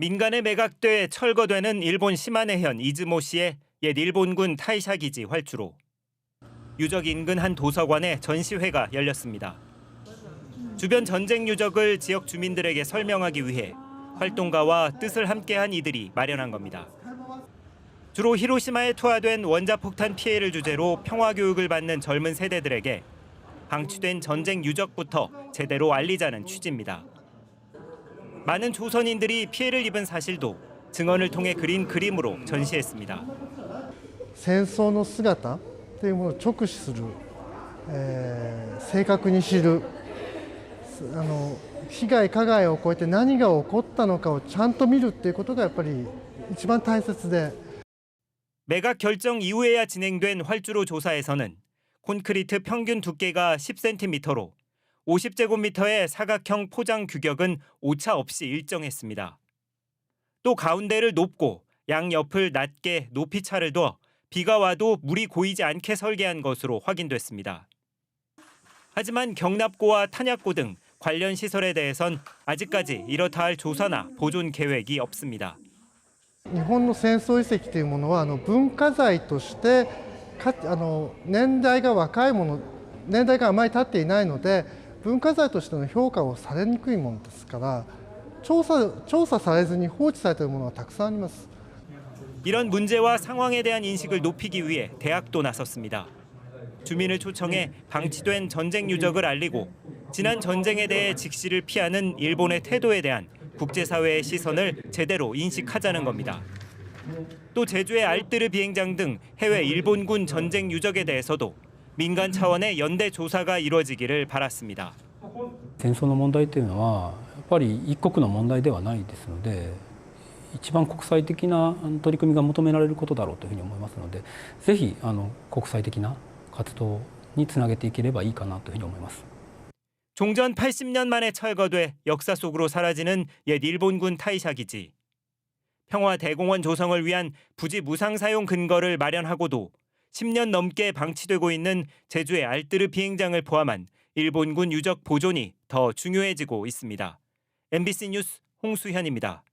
민간에 매각돼 철거되는 일본 시마네현 이즈모시의 옛 일본군 타이샤 기지 활주로. 유적 인근 한 도서관에 전시회가 열렸습니다. 주변 전쟁 유적을 지역 주민들에게 설명하기 위해 활동가와 뜻을 함께한 이들이 마련한 겁니다. 주로 히로시마에 투하된 원자폭탄 피해를 주제로 평화 교육을 받는 젊은 세대들에게 방치된 전쟁 유적부터 제대로 알리자는 취지입니다. 많은 조선인들이 피해를 입은 사실도 증언을 통해 그린 그림으로 전시했습니다. 戦争の姿というものを直視する、正確に知る、被害加害を超えて何が起こったのかをちゃんと見るっていうことがやっぱり一番大切で。 매각 결정 이후에야 진행된 활주로 조사에서는 콘크리트 평균 두께가 10cm로 50제곱미터의 사각형 포장 규격은 오차 없이 일정했습니다. 또 가운데를 높고 양옆을 낮게 높이 차를 둬 비가 와도 물이 고이지 않게 설계한 것으로 확인됐습니다. 하지만 경납고와 탄약고 등 관련 시설에 대해선 아직까지 이렇다 할 조사나 보존 계획이 없습니다. 日本の戦争遺跡というものは文化財として年代が若いもの、年代があまり経っていないので文化財としての評価をされにくいものですから調査されずに放置されているものがたくさんあります。 이런 문제와 상황에 대한 인식을 높이기 위해 대학도 나섰습니다. 주민을 초청해 방치된 전쟁 유적을 알리고 지난 전쟁에 대해 직시를 피하는 일본의 태도에 대한 국제사회의 시선을 제대로 인식하자는 겁니다. 또 제주의 알뜨르 비행장 등 해외 일본군 전쟁 유적에 대해서도 민간 차원의 연대 조사가 이루어지기를 바랐습니다. 戦争の問題というのはやっぱり一国の問題ではないですので、一番国際的な取り組みが求められることだろうというふうに思いますので、ぜひ国際的な活動につなげていければいいかなというふうに思います。 종전 80년 만에 철거돼 역사 속으로 사라지는 옛 일본군 타이샤 기지. 평화 대공원 조성을 위한 부지 무상 사용 근거를 마련하고도 10년 넘게 방치되고 있는 제주의 알뜨르 비행장을 포함한 일본군 유적 보존이 더 중요해지고 있습니다. MBC 뉴스 홍수현입니다.